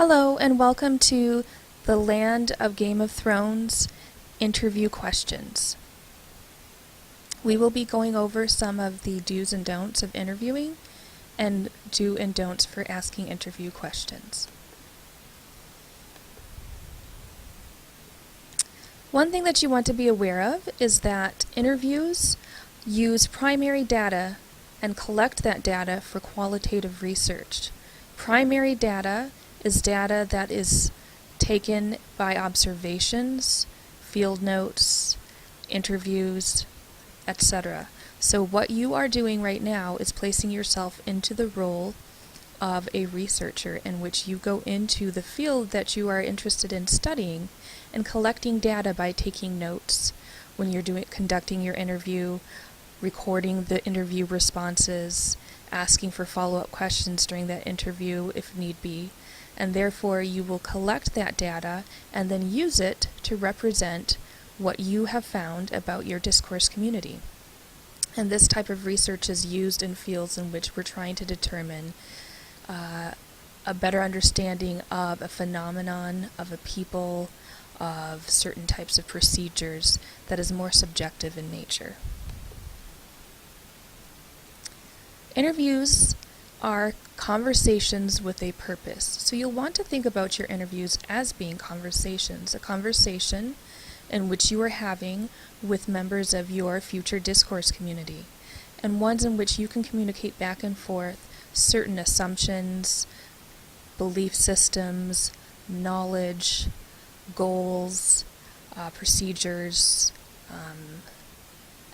Hello and welcome to the Land of Game of Thrones interview questions. We will be going over some of the do's and don'ts of interviewing and do and don'ts for asking interview questions. One thing that you want to be aware of is that interviews use primary data and collect that data for qualitative research. Primary data is data that is taken by observations, field notes, interviews, etc. So what you are doing right now is placing yourself into the role of a researcher in which you go into the field that you are interested in studying and collecting data by taking notes when you're conducting your interview, recording the interview responses, asking for follow-up questions during that interview if need be, and therefore you will collect that data and then use it to represent what you have found about your discourse community. And this type of research is used in fields in which we're trying to determine a better understanding of a phenomenon, of a people, of certain types of procedures that is more subjective in nature. Interviews are conversations with a purpose. So you'll want to think about your interviews as being conversations, a conversation in which you are having with members of your future discourse community, and ones in which you can communicate back and forth certain assumptions, belief systems, knowledge, goals, procedures,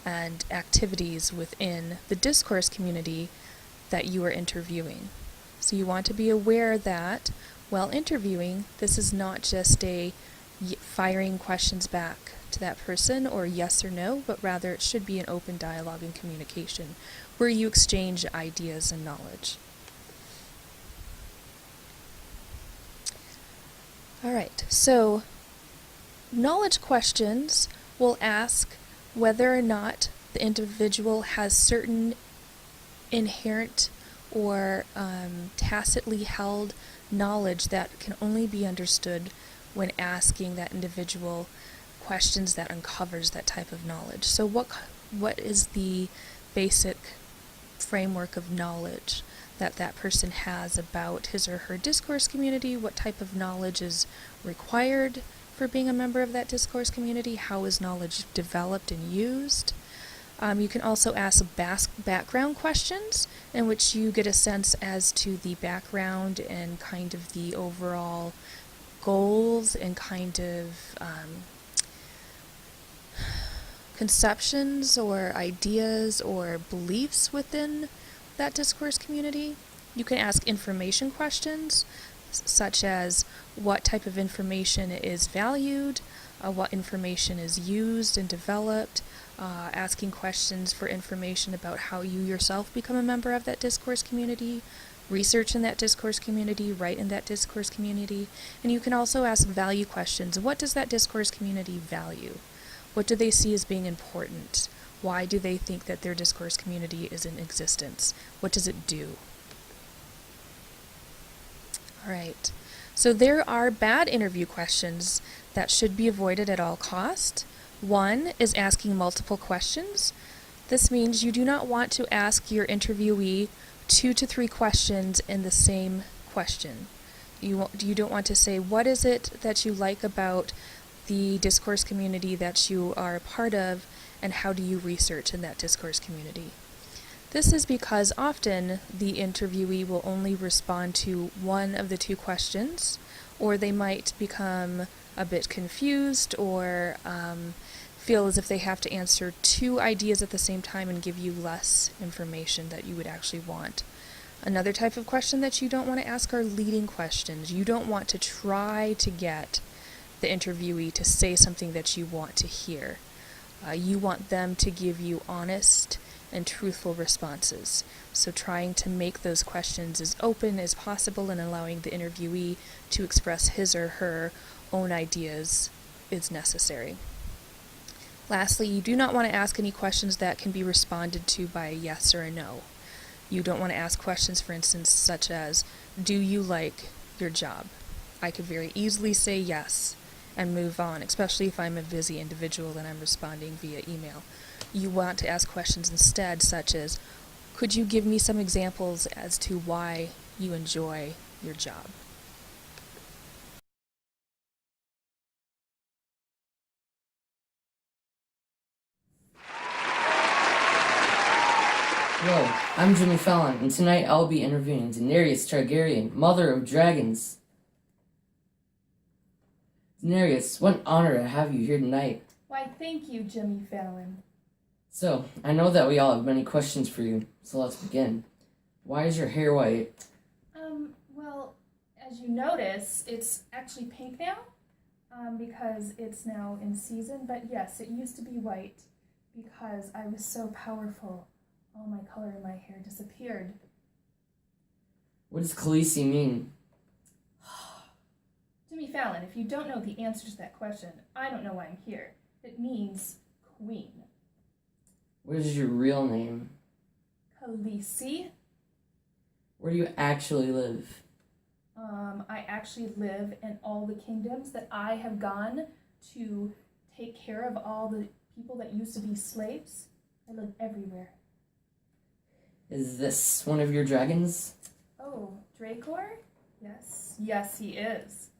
and activities within the discourse community that you are interviewing. So you want to be aware that while interviewing, this is not just a firing questions back to that person or yes or no, but rather it should be an open dialogue and communication where you exchange ideas and knowledge. Alright, so knowledge questions will ask whether or not the individual has certain inherent or tacitly held knowledge that can only be understood when asking that individual questions that uncovers that type of knowledge. So what is the basic framework of knowledge that that person has about his or her discourse community? What type of knowledge is required for being a member of that discourse community? How is knowledge developed and used? You can also ask background questions in which you get a sense as to the background and kind of the overall goals and kind of conceptions or ideas or beliefs within that discourse community. You can ask information questions such as what type of information is valued, what information is used and developed, asking questions for information about how you yourself become a member of that discourse community, research in that discourse community, write in that discourse community, and you can also ask value questions. What does that discourse community value? What do they see as being important? Why do they think that their discourse community is in existence? What does it do? Alright, so there are bad interview questions that should be avoided at all costs. One is asking multiple questions. This means you do not want to ask your interviewee 2 to 3 questions in the same question. You don't want to say, what is it that you like about the discourse community that you are a part of, and how do you research in that discourse community? This is because often the interviewee will only respond to one of the 2 questions, or they might become a bit confused or feel as if they have to answer 2 ideas at the same time and give you less information that you would actually want. Another type of question that you don't want to ask are leading questions. You don't want to try to get the interviewee to say something that you want to hear. You want them to give you honest and truthful responses. So trying to make those questions as open as possible and allowing the interviewee to express his or her own ideas is necessary. Lastly, you do not want to ask any questions that can be responded to by a yes or a no. You don't want to ask questions, for instance, such as, do you like your job? I could very easily say yes and move on, especially if I'm a busy individual and I'm responding via email. You want to ask questions instead, such as, could you give me some examples as to why you enjoy your job? Hello, I'm Jimmy Fallon, and tonight I'll be interviewing Daenerys Targaryen, mother of dragons. Daenerys, what an honor to have you here tonight. Why, thank you, Jimmy Fallon. So, I know that we all have many questions for you, so let's begin. Why is your hair white? Well, as you notice, it's actually pink now, because it's now in season, but yes, it used to be white because I was so powerful. All my color in my hair disappeared. What does Khaleesi mean? Jimmy Fallon, if you don't know the answer to that question, I don't know why I'm here. It means queen. What is your real name? Khaleesi. Where do you actually live? I actually live in all the kingdoms that I have gone to take care of all the people that used to be slaves. I live everywhere. Is this one of your dragons? Oh, Dracor? Yes. Yes, he is.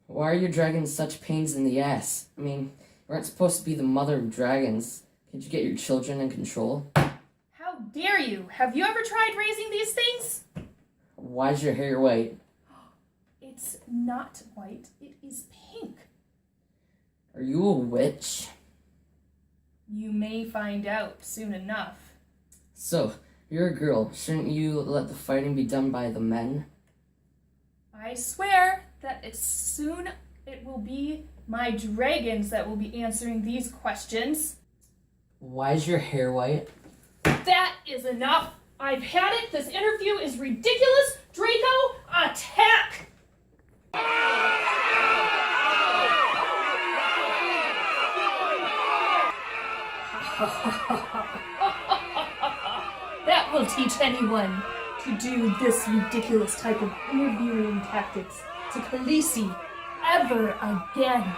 Why are your dragons such pains in the ass? I mean, you aren't supposed to be the mother of dragons. Can't you get your children in control? How dare you? Have you ever tried raising these things? Why is your hair white? It's not white. It is pink. Are you a witch? You may find out soon enough. So, you're a girl. Shouldn't you let the fighting be done by the men? I swear that soon it will be my dragons that will be answering these questions. Why is your hair white? That is enough. I've had it. This interview is ridiculous. Draco, attack! That will teach anyone to do this ridiculous type of interviewing tactics to Khaleesi ever again.